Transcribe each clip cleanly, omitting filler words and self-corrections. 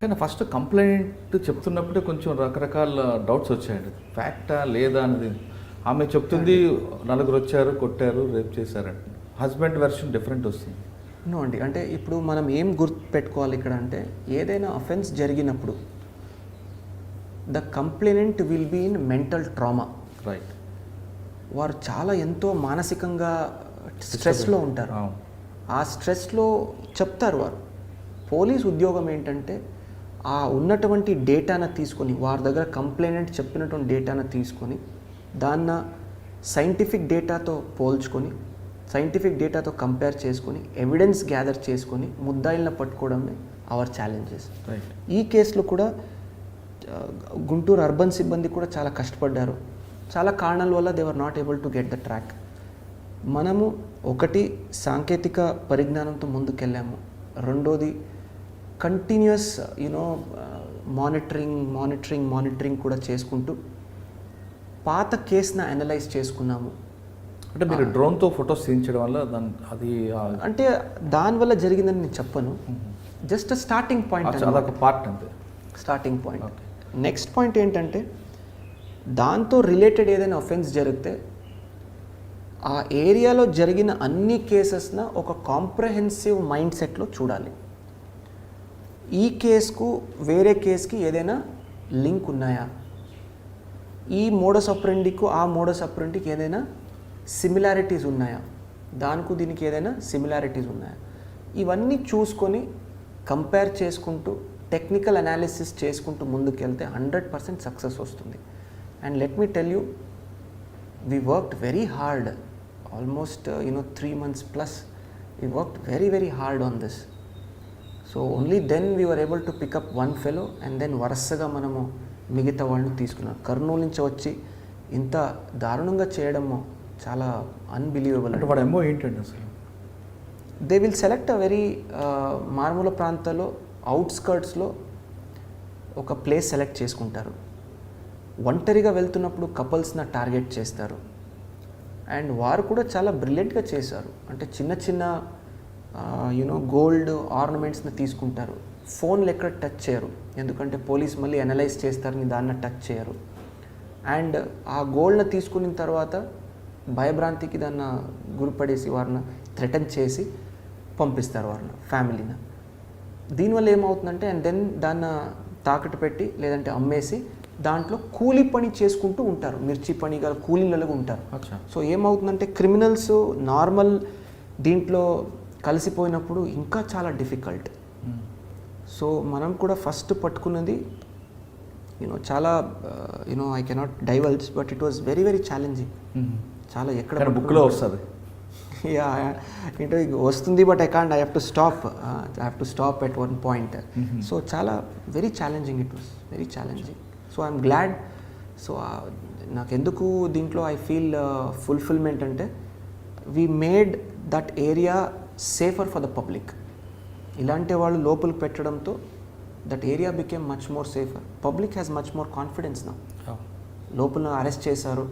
కానీ first complaint చెప్తున్నప్పుడే కొంచెం రకరకాల డౌట్స్ వచ్చాయండి. ఫ్యాక్టా లేదా అనేది. ఆమె చెప్తుంది నలుగురు వచ్చారు, కొట్టారు, రేప్ చేశారంట. హస్బెండ్ వెర్షన్ డిఫరెంట్ వస్తుంది. నో అండి, అంటే ఇప్పుడు మనం ఏం గుర్తు పెట్టుకోవాలి ఇక్కడ అంటే, ఏదైనా అఫెన్స్ జరిగినప్పుడు the complainant will be in mental trauma. Right. వారు చాలా ఎంతో మానసికంగా స్ట్రెస్లో ఉంటారు. ఆ స్ట్రెస్లో చెప్తారు వారు. పోలీస్ ఉద్యోగం ఏంటంటే ఆ ఉన్నటువంటి డేటాను తీసుకొని, వారి దగ్గర కంప్లైనెంట్ చెప్పినటువంటి డేటాను తీసుకొని, దాన్న సైంటిఫిక్ డేటాతో పోల్చుకొని, సైంటిఫిక్ డేటాతో కంపేర్ చేసుకొని, ఎవిడెన్స్ గ్యాదర్ చేసుకొని ముద్దాయిలను పట్టుకోవడమే అవర్ ఛాలెంజెస్. రైట్. ఈ కేసులో కూడా గుంటూరు అర్బన్ సిబ్బంది కూడా చాలా కష్టపడ్డారు. చాలా కారణాల వల్ల they were not able to get the track. మనము ఒకటి సాంకేతిక పరిజ్ఞానంతో ముందుకెళ్ళాము. రెండోది కంటిన్యూస్ మానిటరింగ్ కూడా చేసుకుంటూ పాత కేసును అనలైజ్ చేసుకున్నాము. అంటే మీరు డ్రోన్తో ఫొటోస్ తీయించడం వల్ల అది అంటే దానివల్ల జరిగిందని నేను చెప్పను. జస్ట్ స్టార్టింగ్ పాయింట్, అదొక పార్ట్ అంతే. Starting point. నెక్స్ట్ పాయింట్ ఏంటంటే, దాంతో రిలేటెడ్ ఏదైనా అఫెన్స్ జరిగితే ఆ ఏరియాలో జరిగిన అన్ని కేసెస్న ఒక కాంప్రహెన్సివ్ మైండ్ సెట్లో చూడాలి. ఈ కేసుకు వేరే కేసుకి ఏదైనా లింక్ ఉన్నాయా, ఈ మోడస్ ఆపరెండికు ఆ మోడస్ ఆపరెండికి ఏదైనా సిమిలారిటీస్ ఉన్నాయా, దానికి దీనికి ఏదైనా సిమిలారిటీస్ ఉన్నాయా, ఇవన్నీ చూసుకొని కంపేర్ చేసుకుంటూ టెక్నికల్ అనాలిసిస్ చేసుకుంటూ ముందుకెళ్తే 100% సక్సెస్ వస్తుంది. And let me tell you, we worked very hard, almost 3 months plus. We worked very, very hard on this. So only then we were able to pick up one fellow, and then వరుసగా మనము మిగతా వాళ్ళని తీసుకున్నాం. కర్నూలు నుంచి వచ్చి ఇంత దారుణంగా చేయడము చాలా అన్బిలీవబుల్. అంటే వాడు ఏమో ఏంటండి అసలు, they will select a very మారుమూల ప్రాంతాల్లో అవుట్స్కర్ట్స్లో ఒక ప్లేస్ సెలెక్ట్ చేసుకుంటారు. ఒంటరిగా వెళ్తున్నప్పుడు కపుల్స్ని టార్గెట్ చేస్తారు. అండ్ వారు కూడా చాలా బ్రిలియంట్గా చేశారు. అంటే చిన్న చిన్న గోల్డ్ ఆర్నమెంట్స్ని తీసుకుంటారు. ఫోన్లు ఎక్కడ టచ్ చేయరు, ఎందుకంటే పోలీస్ మళ్ళీ అనలైజ్ చేస్తారని దాన్ని టచ్ చేయరు. అండ్ ఆ గోల్డ్ని తీసుకున్న తర్వాత భయభ్రాంతికి దాన్ని గురిపడేసి వారిని థ్రెటన్ చేసి పంపిస్తారు వారిని, ఫ్యామిలీని. దీనివల్ల ఏమవుతుందంటే, అండ్ దెన్ దాన్ని తాకట్టు పెట్టి లేదంటే అమ్మేసి దాంట్లో కూలీ పని చేసుకుంటూ ఉంటారు. మిర్చి పని గల కూలీలలో ఉంటారు. సో ఏమవుతుందంటే, క్రిమినల్స్ నార్మల్ దీంట్లో కలిసిపోయినప్పుడు ఇంకా చాలా డిఫికల్ట్. సో మనం కూడా ఫస్ట్ పట్టుకున్నది చాలా I cannot divulge, but it was very very challenging. చాలా ఎక్కడ బుక్లో వస్తుంది, యా ఏంటో వస్తుంది, but I have to stop at one point. So చాలా very challenging, it was very challenging. So I'm glad. So నాకు ఎందుకు దీంట్లో ఐ ఫీల్ ఫుల్ఫిల్మెంట్ అంటే, we made that area safer for the public. ఇలాంటి వాళ్ళు లోపలికి పెట్టడంతో that area became much more safer. Public has much more confidence నా. లోపల అరెస్ట్ చేశారు,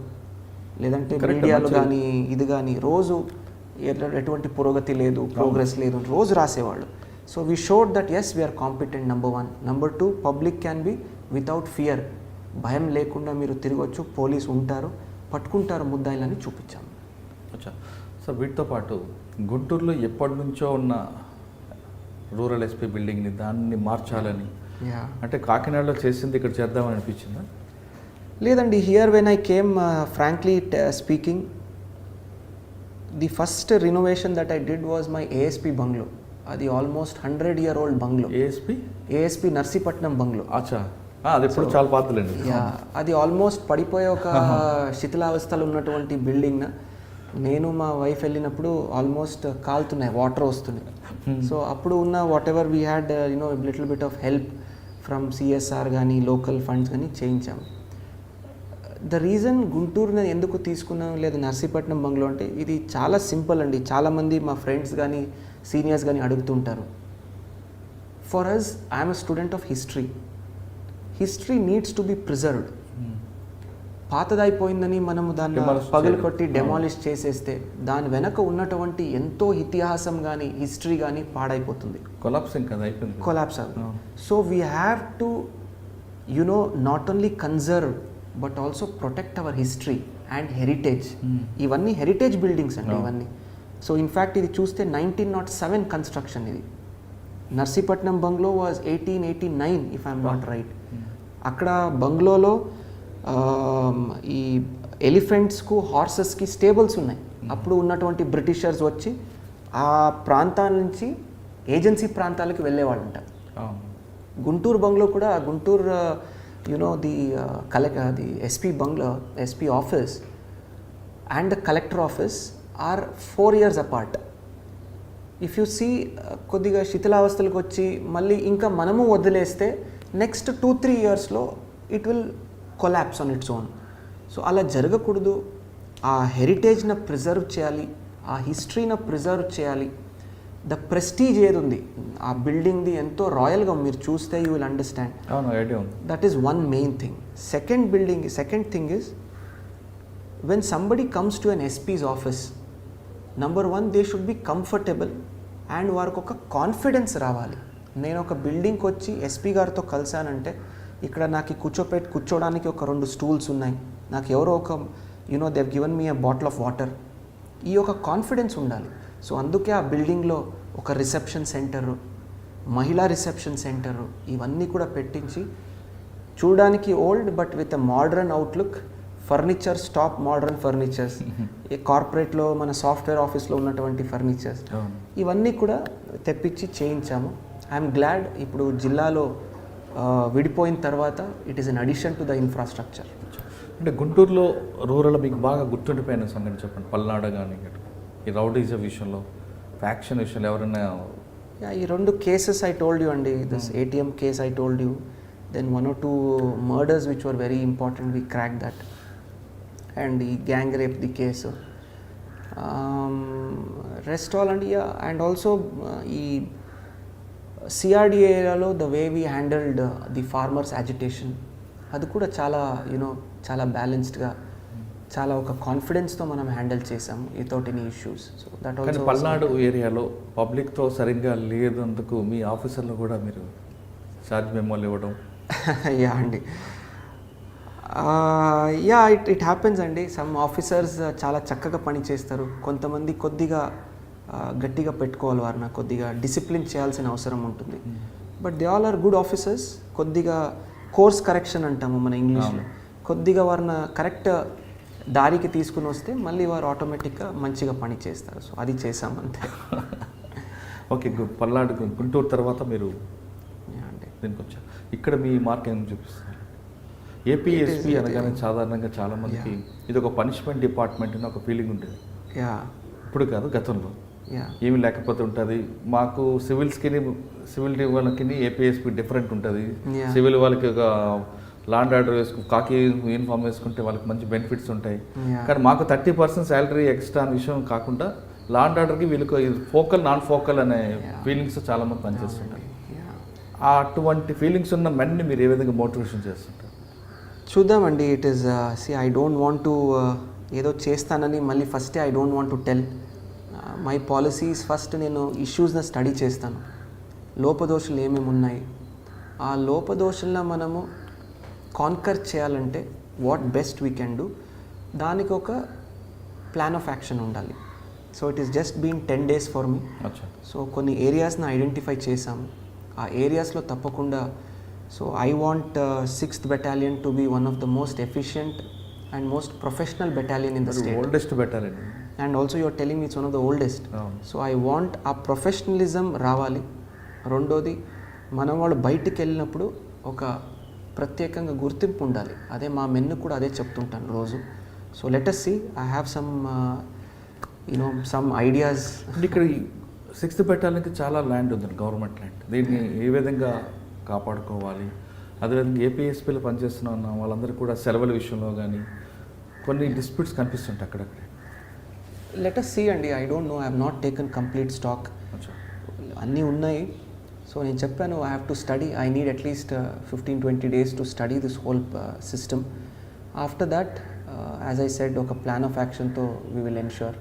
లేదంటే మీడియాలో కానీ ఇది కానీ రోజు ఎటువంటి పురోగతి లేదు, ప్రోగ్రెస్ లేదు రోజు రాసేవాళ్ళు. So we showed that as we are competent, number 1. Number 2, public can be without fear. భయం లేకుండా మీరు తిరగవచ్చు, పోలీసు ఉంటారు, పట్టుకుంటారు ముద్దాయిలని చూపించాము. అచ్చా సార్, వీటితో పాటు గుంటూరులో ఎప్పటి నుంచో ఉన్న రూరల్ ఎస్పీ బిల్డింగ్ని దాన్ని మార్చాలని, అంటే కాకినాడలో చేసింది ఇక్కడ చేద్దామని అనిపించిందా? లేదండి. Here when I came, frankly speaking, the first renovation that I did was my ASP bungalow. అది almost 100-year-old bungalow. ASP Narsipatnam bungalow. అచ్చా, అది ఎప్పుడు చాలా పాతలేండి. అది ఆల్మోస్ట్ పడిపోయే ఒక శిథిలావస్థలో ఉన్నటువంటి బిల్డింగ్. నేను మా వైఫ్ వెళ్ళినప్పుడు ఆల్మోస్ట్ కాలుతున్నాయి, వాటర్ వస్తున్నాయి. సో అప్పుడు ఉన్న what ever we had little bit of help from CSR కానీ లోకల్ ఫండ్స్ కానీ చేయించాము. ద రీజన్ గుంటూరుని ఎందుకు తీసుకున్నాం లేదా నర్సీపట్నం బంగ్లో అంటే, ఇది చాలా సింపుల్ అండి. చాలామంది మా ఫ్రెండ్స్ కానీ సీనియర్స్ కానీ అడుగుతుంటారు. For us, I'm a student of history. History needs to be preserved. పాతదైపోయిందని మనము దాన్ని Demolish పగలు చేయడం. కొట్టి డెమాలిష్ చేసేస్తే దాని వెనక ఉన్నటువంటి ఎంతో ఇతిహాసం కానీ హిస్టరీ కానీ పాడైపోతుంది, కొలాప్సింగ్ కదా అయిపోయింది. కొలాప్స్ అవుతుంది. So we have to not only conserve but also protect our history and heritage. ఇవన్నీ హెరిటేజ్ బిల్డింగ్స్ అండి ఇవన్నీ. సో ఇన్ఫ్యాక్ట్ ఇది చూస్తే 1907 కన్స్ట్రక్షన్ ఇది. Narsipatnam bungalow was 1889 if I'm not right. అక్కడ బంగ్లోలో ఈ ఎలిఫెంట్స్కు హార్సెస్కి స్టేబుల్స్ ఉన్నాయి. అప్పుడు ఉన్నటువంటి బ్రిటిషర్స్ వచ్చి ఆ ప్రాంతాల నుంచి ఏజెన్సీ ప్రాంతాలకు వెళ్ళేవాళ్ళంట. గుంటూరు బంగ్లో కూడా Guntur the SP bungalow, SP office and the collector office are 4 years apart. If you see కొద్దిగా శిథిలావస్థలకు వచ్చి మళ్ళీ ఇంకా మనము వదిలేస్తే నెక్స్ట్ 2-3 yearsలో it will collapse on its own. So అలా జరగకూడదు. ఆ హెరిటేజ్ని ప్రిజర్వ్ చేయాలి, ఆ హిస్టరీని ప్రిజర్వ్ చేయాలి. ద ప్రెస్టీజ్ ఏది ఉంది ఆ బిల్డింగ్ది ఎంతో రాయల్గా మీరు చూస్తే యూ విల్ అండర్స్టాండ్. అవును, ఐడియా ఉంది. That is one main thing. Second thing is when somebody comes to an SP's office, number 1 they should be comfortable and వారికి ఒక కాన్ఫిడెన్స్ రావాలి. నేను ఒక బిల్డింగ్కి వచ్చి ఎస్పీ గారితో కలిసానంటే ఇక్కడ నాకు కూర్చోడానికి ఒక 2 stools ఉన్నాయి, నాకు ఎవరో ఒక they have given me a bottle of water, ఈ ఒక కాన్ఫిడెన్స్ ఉండాలి. సో అందుకే ఆ బిల్డింగ్లో ఒక రిసెప్షన్ సెంటరు, మహిళా రిసెప్షన్ సెంటరు ఇవన్నీ కూడా పెట్టించి చూడడానికి old but with a modern outlook, furnitures top modern furnitures, ఈ కార్పొరేట్లో మన సాఫ్ట్వేర్ ఆఫీస్లో ఉన్నటువంటి ఫర్నిచర్స్ ఇవన్నీ కూడా తెప్పించి చేయించాము. ఐఎమ్ గ్లాడ్ ఇప్పుడు జిల్లాలో విడిపోయిన తర్వాత it is an addition to the infrastructure. అంటే గుంటూరులో రూరల్ మీకు బాగా గుర్తుండిపోయిన సంగతి చెప్పండి. పల్నాడు కానీ ఈ రౌడీజం విషయంలో, ఫ్యాక్షన్ విషయంలో ఎవరైనా ఈ 2 కేసెస్ ఐ టోల్డ్ యూ అండి. This ATM case I told you, then 1 or 2 murders which were very important, we crack that. And ఈ gang rape the case, rest all and and also ఈ CRD ఏరియాలో the way we handled the farmers agitation అది కూడా చాలా చాలా బ్యాలెన్స్డ్గా, చాలా ఒక కాన్ఫిడెన్స్తో మనం హ్యాండిల్ చేసాము without any issues. So that also Palnadu ఏరియాలో పబ్లిక్తో సరిగ్గా లేదందుకు మీ ఆఫీసర్లు కూడా మీరు ఛార్జ్ మెమోలు ఇవ్వడం. యా అండి, ఇట్ హ్యాపెన్స్ అండి. సమ్ ఆఫీసర్స్ చాలా చక్కగా పని చేస్తారు, కొంతమంది కొద్దిగా గట్టిగా పెట్టుకోవాలి, వారిని కొద్దిగా డిసిప్లిన్ చేయాల్సిన అవసరం ఉంటుంది. But they all are good officers. కొద్దిగా కోర్స్ కరెక్షన్ అంటాము మన ఇంగ్లీష్లో, కొద్దిగా వారిని కరెక్ట్ దారికి తీసుకుని వస్తే మళ్ళీ వారు ఆటోమేటిక్గా మంచిగా పని చేస్తారు. సో అది చేసామంతే. ఓకే, పల్నాడు గుంటూరు తర్వాత మీరు అండి దీనికి వచ్చారు. ఇక్కడ మీ మార్క్ ఏం చూపిస్తారు? APSP అనగానే సాధారణంగా చాలామందికి ఇది ఒక పనిష్మెంట్ డిపార్ట్మెంట్ అని ఒక ఫీలింగ్ ఉంటుంది. ఇప్పుడు కాదు, గతంలో ఏమి లేకపోతే ఉంటుంది. మాకు సివిల్ వాళ్ళకి APSP డిఫరెంట్ ఉంటుంది. సివిల్ వాళ్ళకి ఒక లాండ్ ఆర్డర్ కాకి యూనిఫామ్ వేసుకుంటే వాళ్ళకి మంచి బెనిఫిట్స్ ఉంటాయి. కానీ మాకు 30% శాలరీ ఎక్స్ట్రా అనే విషయం కాకుండా లాండ్ ఆర్డర్కి వీళ్ళకి ఫోకల్ నాన్ ఫోకల్ అనే ఫీలింగ్స్ చాలామంది పనిచేస్తుంటారు. అటువంటి ఫీలింగ్స్ ఉన్న మెన్ని మీరు ఏ విధంగా మోటివేషన్ చేస్తుంటారు? చూద్దామండి. It is I don't want to ఏదో చేస్తానని మళ్ళీ ఫస్టే I don't want to tell. My policies first నేను ఇష్యూస్ని స్టడీ చేస్తాను, లోపదోషులు ఏమేమి ఉన్నాయి, ఆ లోపదోషులను మనము కాన్కర్ చేయాలంటే what best we can do, దానికి ఒక ప్లాన్ ఆఫ్ యాక్షన్ ఉండాలి. So it is just been 10 days for me. So కొన్ని ఏరియాస్ని ఐడెంటిఫై చేసాము, ఆ ఏరియాస్లో తప్పకుండా. So I want 6th Battalion to be one of the most efficient and most professional battalion in the state. Oldest battalion. And also you are telling it's one of the oldest. So I want ఆ professionalism రావాలి. రెండోది, మనం వాళ్ళు బయటికి వెళ్ళినప్పుడు ఒక ప్రత్యేకంగా గుర్తింపు ఉండాలి. అదే మా మెన్ను కూడా అదే చెప్తుంటాను రోజు. So let us see, I have some ideas. ఇక్కడ 6th Battalionకి చాలా ల్యాండ్ ఉంది, గవర్నమెంట్ ల్యాండ్. దీన్ని ఏ విధంగా కాపాడుకోవాలి? అదేవిధంగా APSPలో పనిచేస్తున్న వాళ్ళందరూ కూడా సెలవుల విషయంలో కానీ కొన్ని డిస్ప్యూట్స్ కనిపిస్తుంటాయి అక్కడక్కడ. లెట్ us see అండి, I don't know, I have not taken complete stock. అన్నీ ఉన్నాయి. సో నేను చెప్పాను, I have to study, I need at least 15-20 days to study this whole system. After that as I said ఒక plan of యాక్షన్తో we will ensure.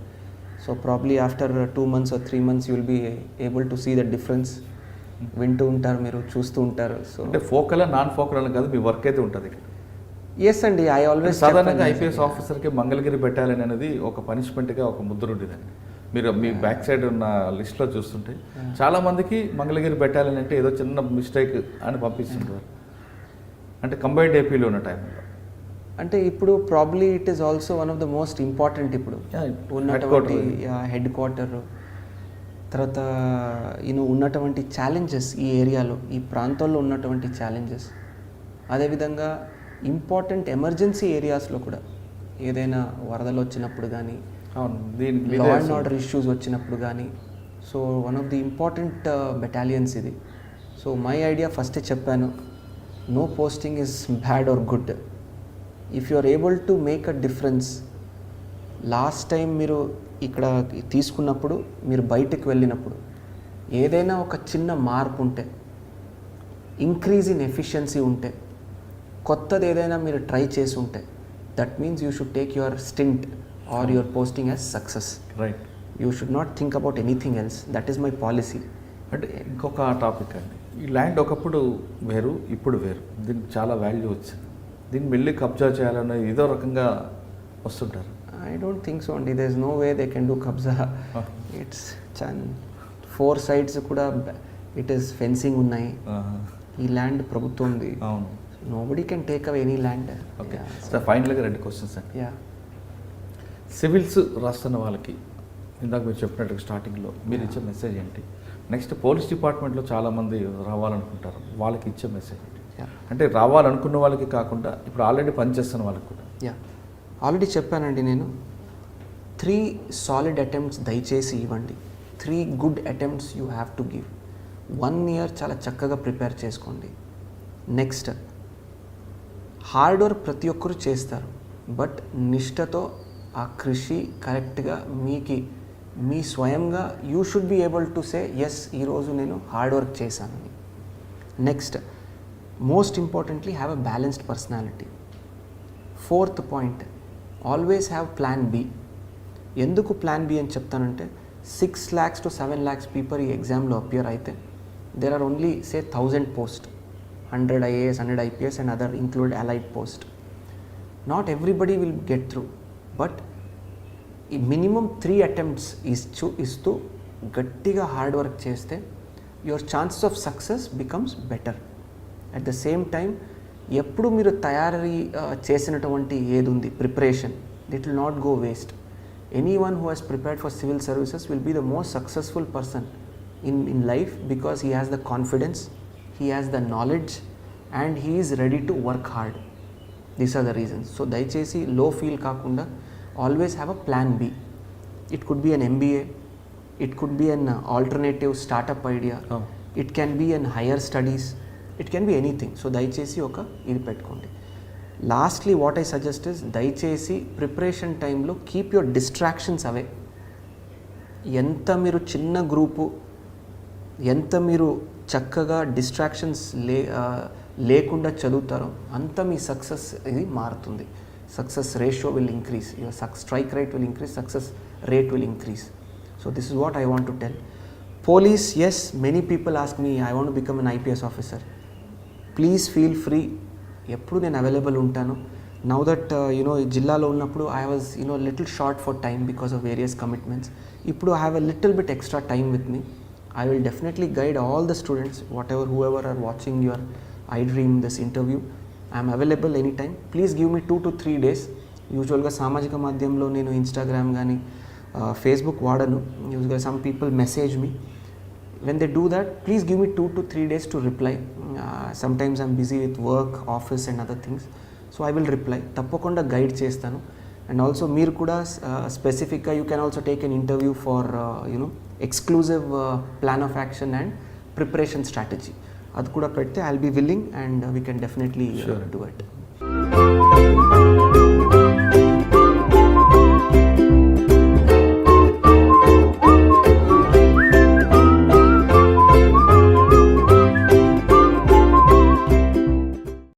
So probably after 2 months or 3 months you will be able to see the difference. వింటూ ఉంటారు, మీరు చూస్తూ ఉంటారు. So అంటే focal non focal అని కాదు, మీ వర్క్ అయితే ఉంటుంది ఇక్కడ. ఎస్ అండి, ఐ ఆల్వేస్ సాధారణంగా ఐపీఎస్ ఆఫీసర్కి మంగళగిరి బెటాలియన్ అనేది ఒక పనిష్మెంట్గా ఒక ముద్ర ఉండేదండి. మీరు మీ బ్యాక్ సైడ్ ఉన్న లిస్ట్లో చూస్తుంటే చాలామందికి మంగళగిరి బెటాలియన్ అంటే ఏదో చిన్న మిస్టేక్ అని పంపిస్తుంటారు. అంటే కంబైన్డ్ ఏపీలో ఉన్న టైంలో అంటే ఇప్పుడు probably it is also one of the most important ఇప్పుడు ఉన్నటువంటి హెడ్ క్వార్టర్. తర్వాత ఉన్నటువంటి ఛాలెంజెస్ ఈ ఏరియాలో, ఈ ప్రాంతాల్లో ఉన్నటువంటి ఛాలెంజెస్, అదేవిధంగా ఇంపార్టెంట్ ఎమర్జెన్సీ ఏరియాస్లో కూడా ఏదైనా వరదలు వచ్చినప్పుడు కానీ, లా అండ్ ఆర్డర్ ఇష్యూస్ వచ్చినప్పుడు కానీ. So one of the important battalions ఇది. సో మై ఐడియా ఫస్టే చెప్పాను, no posting is bad or good. If you are able to make a difference. Last time మీరు ఇక్కడ తీసుకున్నప్పుడు, మీరు బయటకు వెళ్ళినప్పుడు ఏదైనా ఒక చిన్న మార్పు ఉంటే, ఇంక్రీజ్ ఇన్ ఎఫిషియన్సీ ఉంటే, కొత్తది ఏదైనా మీరు ట్రై చేసి ఉంటే, that means you should take your stint or your posting as success. Right. You should not think about anything else. That is my policy. అంటే ఇంకొక టాపిక్ అండి, ఈ ల్యాండ్ ఒకప్పుడు వేరు, ఇప్పుడు వేరు. దీనికి చాలా వాల్యూ వచ్చింది. దీన్ని వెళ్ళి కబ్జా చేయాలన్న ఏదో రకంగా వస్తుంటారు. I don't think so అండి. there is no way they can do కబ్జా. ఇట్స్ 4 sides కూడా ఇట్ ఈస్ ఫెన్సింగ్ ఉన్నాయి. ఈ ల్యాండ్ ప్రభుత్వంది. అవును. Nobody can take away any land. Okay sir, ఫైనల్గా 2 questions అండి. యా, సివిల్స్ రాస్తున్న వాళ్ళకి ఇందాక మీరు చెప్పినట్టు స్టార్టింగ్లో మీరు ఇచ్చే మెసేజ్ ఏంటి? నెక్స్ట్ పోలీస్ డిపార్ట్మెంట్లో చాలామంది రావాలనుకుంటారు, వాళ్ళకి ఇచ్చే మెసేజ్ ఏంటి? అంటే రావాలనుకున్న వాళ్ళకి కాకుండా ఇప్పుడు ఆల్రెడీ పనిచేస్తున్న వాళ్ళకి కూడా. యా, ఆల్రెడీ చెప్పానండి నేను. 3 సాలిడ్ అటెంప్ట్స్ దయచేసి ఇవ్వండి. 3 good attempts you have to give. 1 year చాలా చక్కగా ప్రిపేర్ చేసుకోండి. నెక్స్ట్, హార్డ్ వర్క్ ప్రతి ఒక్కరు చేస్తారు, బట్ నిష్ఠతో ఆ కృషి కరెక్ట్గా మీ స్వయంగా you should be able to say yes, ఈరోజు నేను హార్డ్ వర్క్ చేశానని. Next, most importantly have a balanced personality. 4th point, always have plan B. ఎందుకు ప్లాన్ బి అని చెప్తానంటే, 6 lakhs to 7 lakhs పీపుల్ ఈ ఎగ్జామ్లో అపియర్ అయితే there are only say 1000 post, 100 IAS, 100 IPS and other include allied post. Not everybody will get through, but ఈ minimum 3 attempts ఇస్తూ గట్టిగా hard work చేస్తే your chances of success becomes better. At the same time ఎప్పుడు మీరు తయారీ చేసినటువంటి ఏది ఉంది preparation, it will not go waste. Anyone who has prepared for civil services will be the most successful person in life because he has the confidence, he has the knowledge and he is ready to work hard. These are the reasons. So దయచేసి లో feel కాకుండా always have a plan B. It could be an MBA, it could be an alternative startup idea, it can be an higher studies, it can be anything. So దయచేసి ఒక ఇది పెట్టుకోండి. Lastly what I suggest is, దయచేసి preparation టైంలో keep your distractions away. ఎంత మీరు చిన్న group, ఎంత మీరు చక్కగా డిస్ట్రాక్షన్స్ లేకుండా చదువుతారో అంత మీ సక్సెస్ ఇది మారుతుంది. Success ratio will increase, your strike rate will increase, success rate will increase. So this is what I want to tell. Police, yes, many people ask me I want to become an IPS officer. Please feel free, ఎప్పుడు నేను available ఉంటాను. Now that ఈ జిల్లాలో ఉన్నప్పుడు I was little short for time because of various commitments. ఇప్పుడు I have a little bit extra time with me. I will definitely guide all the students, whoever are watching your iDream this interview. I am available anytime. Please give me 2 to 3 days. యూజువల్గా సామాజిక మాధ్యమంలో నేను Instagram కానీ Facebook వాడను. యూజువల్గా some people message me. When they do that, please give me 2 to 3 days to reply. Sometimes I'm busy with work, office and other things. So I will reply. తప్పకుండా guide చేస్తాను. And also మీరు కూడా స్పెసిఫిక్గా you can also take an interview for exclusive plan of action and preparation strategy. అది కూడా పెడితే I will be willing and we can definitely do it.